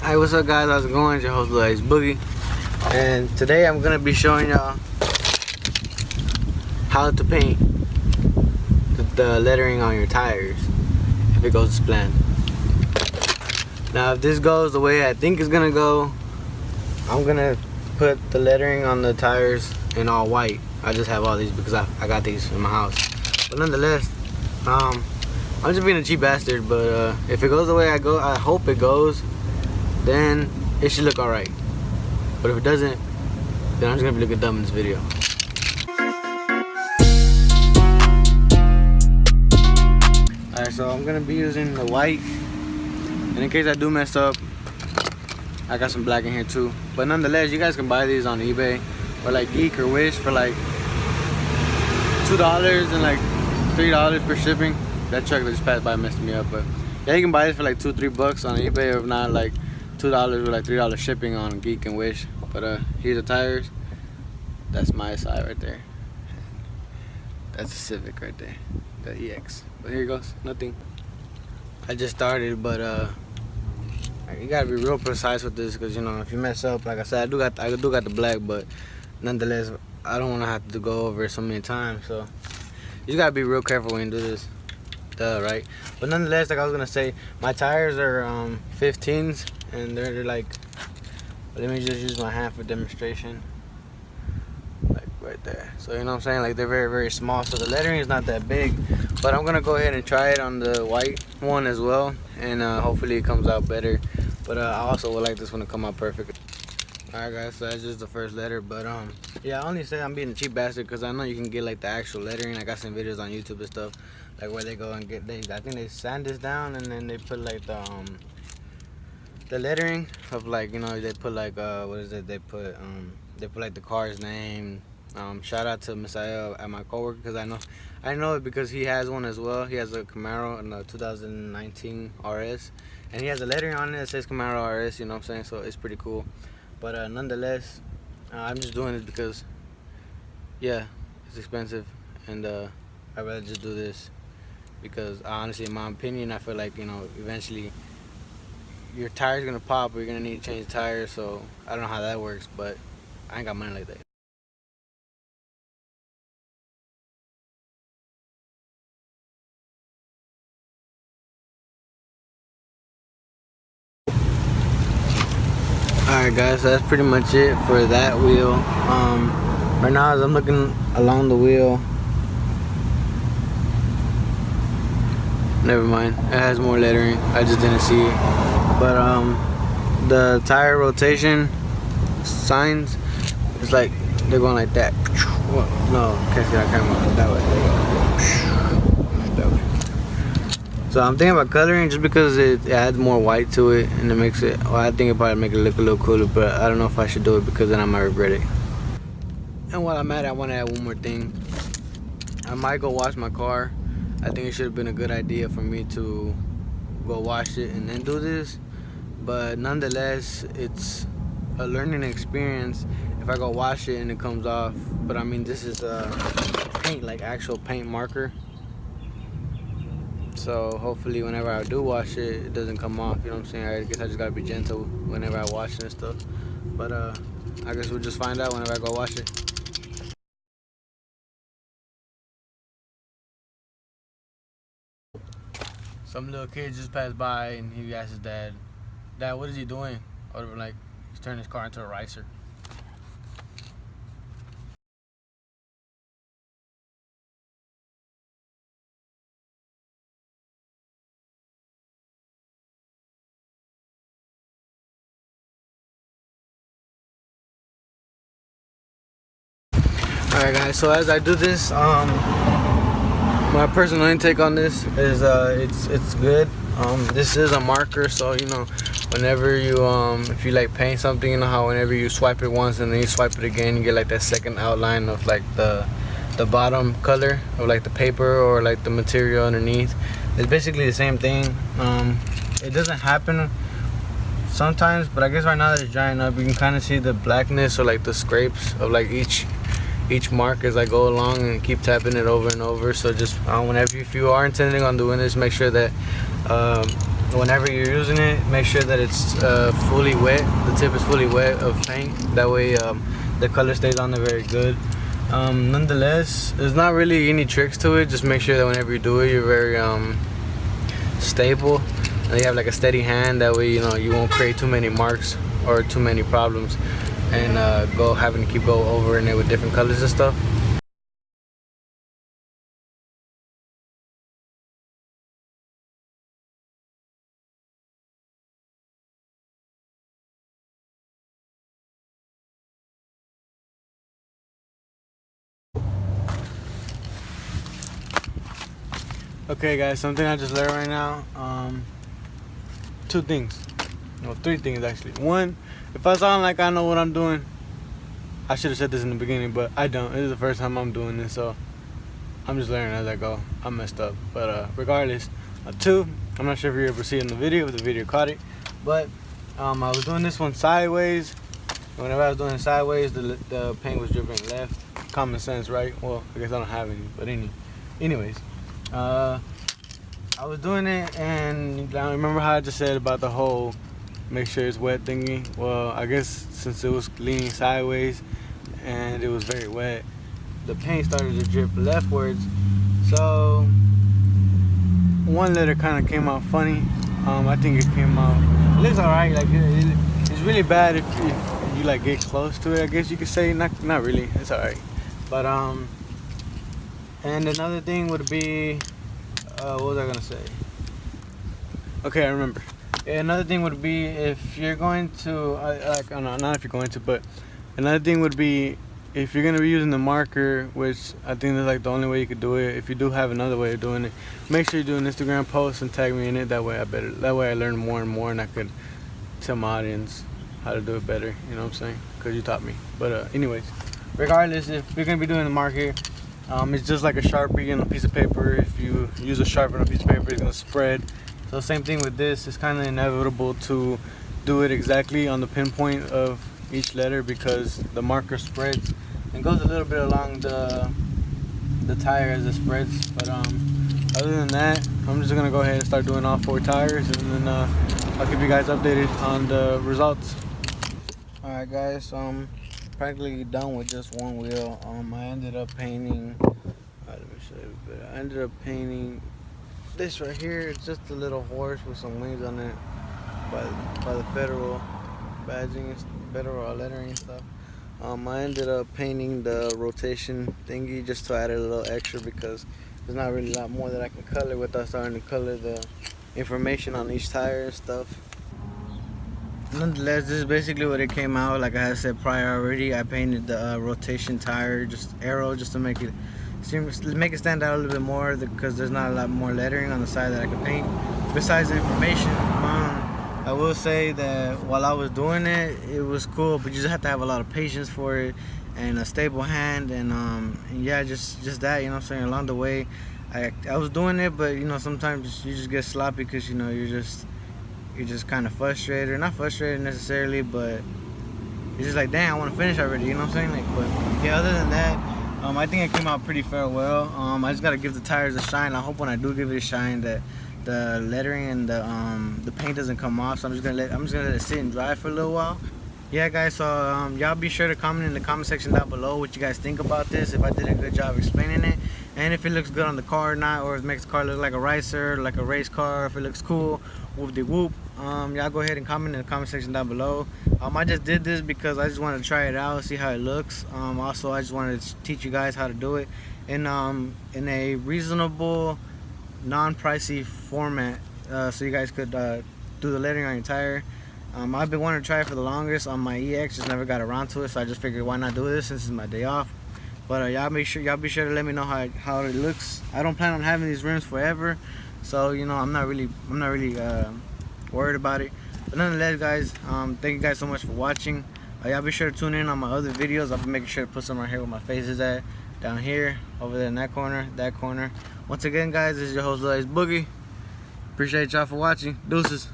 Hey, what's up guys, how's it going? It's your host LilAceBoogiee, and today I'm gonna be showing y'all how to paint the lettering on your tires if it goes as planned. Now if this goes the way I think it's gonna go, I'm gonna put the lettering on the tires in all white. I just have all these because I got these in my house, but nonetheless, I'm just being a cheap bastard. But if it goes the way I hope it goes, then it should look alright. But if it doesn't, then I'm just gonna be looking dumb in this video. Alright, so I'm gonna be using the white, and in case I do mess up, I got some black in here too. But nonetheless, you guys can buy these on eBay or like Geek or Wish for like $2 and like $3 per shipping. That truck that just passed by messed me up, but yeah, you can buy this for like $2-3 on eBay, or if not, like $2 or like $3 shipping on Geek and Wish. But here's the tires. That's my side right there. That's a Civic right there, the EX. But here goes, nothing. I just started, but you gotta be real precise with this, because you know, if you mess up, like I said, I do got the black, but nonetheless, I don't want to have to go over it so many times. So you just gotta be real careful when you do this. Right? But nonetheless, like I was gonna say, my tires are 15s, and they're like, let me just use my hand for demonstration, like right there. So you know what I'm saying, like they're very, very small, so the lettering is not that big. But I'm gonna go ahead and try it on the white one as well, and hopefully it comes out better. But I also would like this one to come out perfect. Alright guys, so that's just the first letter. But yeah, I only say I'm being a cheap bastard because I know you can get like the actual lettering. I got some videos on YouTube and stuff, like where they go and get, I think they sand this down, and then they put like the lettering of, like, you know, they put like what is it, they put like the car's name. Shout out to Messiah at my coworker, because I know it because he has one as well. He has a Camaro in the 2019 RS, and he has a lettering on it that says Camaro RS, you know what I'm saying? So it's pretty cool. But nonetheless, I'm just doing it because, yeah, it's expensive, and I'd rather just do this because honestly, in my opinion, I feel like, you know, eventually your tire's gonna pop, or you're gonna need to change tires. So I don't know how that works, but I ain't got money like that. Alright guys, so that's pretty much it for that wheel. Right now, as I'm looking along the wheel, never mind, it has more lettering, I just didn't see it. But the tire rotation signs, it's like they're going like that. No, can't see that camera. That way. That way. So I'm thinking about coloring just because it adds more white to it, and it makes it, well, I think it probably make it look a little cooler, but I don't know if I should do it because then I might regret it. And while I'm at it, I want to add one more thing. I might go wash my car. I think it should have been a good idea for me to go wash it and then do this, but nonetheless, it's a learning experience if I go wash it and it comes off. But I mean, this is paint, like actual paint marker. So hopefully whenever I do wash it, it doesn't come off, you know what I'm saying? I guess I just gotta be gentle whenever I wash it and stuff. But I guess we'll just find out whenever I go wash it. Some little kid just passed by and he asked his dad, "Dad, what is he doing?" Or like, he's turning his car into a ricer. Alright guys, so as I do this, my personal intake on this is it's good. This is a marker, so you know, whenever you if you like paint something, you know how whenever you swipe it once and then you swipe it again, you get like that second outline of like the bottom color of like the paper or like the material underneath. It's basically the same thing. It doesn't happen sometimes, but I guess right now that it's drying up, you can kind of see the blackness or like the scrapes of like each mark as I go along, and keep tapping it over and over. So just whenever, if you are intending on doing this, make sure that whenever you're using it, make sure that it's fully wet. The tip is fully wet of paint. That way the color stays on there very good. Nonetheless, there's not really any tricks to it. Just make sure that whenever you do it, you're very stable. And you have like a steady hand. That way, you know, you won't create too many marks or too many problems, and having to keep going over in it with different colors and stuff. Okay guys, something I just learned right now. Two things. No, three things actually. One, if I sound like I know what I'm doing, I should have said this in the beginning, but I don't. This is the first time I'm doing this, so I'm just learning as I go. I messed up, but regardless. Two, I'm not sure if you're able to see it in the video, if the video caught it, but I was doing this one sideways. Whenever I was doing it sideways, the paint was dripping left. Common sense, right? Well, I guess I don't have any, but anyways. I was doing it, and I remember how I just said about the whole make sure it's wet thingy. Well, I guess since it was leaning sideways and it was very wet, the paint started to drip leftwards. So one letter kind of came out funny. I think it came out, it looks alright. Like it's really bad if you like get close to it, I guess you could say. Not really, it's alright. But and another thing would be, what was I gonna say? Okay, I remember. Another thing would be, if you're going to, not if you're going to, but another thing would be, if you're gonna be using the marker, which I think that's like the only way you could do it. If you do have another way of doing it, make sure you do an Instagram post and tag me in it. That way I learn more and more, and I could tell my audience how to do it better. You know what I'm saying? Because you taught me. But anyways, regardless, if you're gonna be doing the marker, it's just like a Sharpie on a piece of paper. If you use a Sharpie on a piece of paper, it's gonna spread. So same thing with this. It's kind of inevitable to do it exactly on the pinpoint of each letter, because the marker spreads and goes a little bit along the tire as it spreads. But other than that, I'm just gonna go ahead and start doing all 4 tires, and then I'll keep you guys updated on the results. All right, guys. So I'm practically done with just one wheel. I ended up painting. Let me show you a bit. I ended up painting this right here. It's just a little horse with some wings on it by the federal badging, federal lettering and stuff. I ended up painting the rotation thingy just to add a little extra, because there's not really a lot more that I can color without starting to color the information on each tire and stuff. Nonetheless, this is basically what it came out. Like I had said prior already, I painted the rotation tire just arrow, just to make it stand out a little bit more, because there's not a lot more lettering on the side that I could paint besides the information. I will say that while I was doing it, it was cool, but you just have to have a lot of patience for it and a stable hand, and yeah, just that, you know what I'm saying. Along the way, I was doing it, but you know, sometimes you just get sloppy because, you know, you're just kind of frustrated. Not frustrated necessarily, but you're just like, dang, I want to finish already, you know what I'm saying? Like, but yeah, other than that, I think it came out pretty fair well. I just gotta give the tires a shine. I hope when I do give it a shine that the lettering and the paint doesn't come off. So I'm just gonna let it sit and dry for a little while. Yeah, guys. So y'all be sure to comment in the comment section down below what you guys think about this. If I did a good job explaining it, and if it looks good on the car or not, or if it makes the car look like a racer, like a race car. If it looks cool, whoop de whoop. Y'all go ahead and comment in the comment section down below. I just did this because I just wanted to try it out, see how it looks. Also, I just wanted to teach you guys how to do it in a reasonable, non-pricey format, so you guys could do the lettering on your tire. I've been wanting to try it for the longest on my EX, just never got around to it, so I just figured why not do this since it's my day off. But y'all be sure to let me know how it looks. I don't plan on having these rims forever, so you know, I'm not really worried about it. But nonetheless, guys, thank you guys so much for watching. Y'all be sure to tune in on my other videos. I'll be making sure to put some right here where my face is at, down here, over there in that corner. Once again, guys, this is your host LilAceBoogiee. Appreciate y'all for watching. Deuces.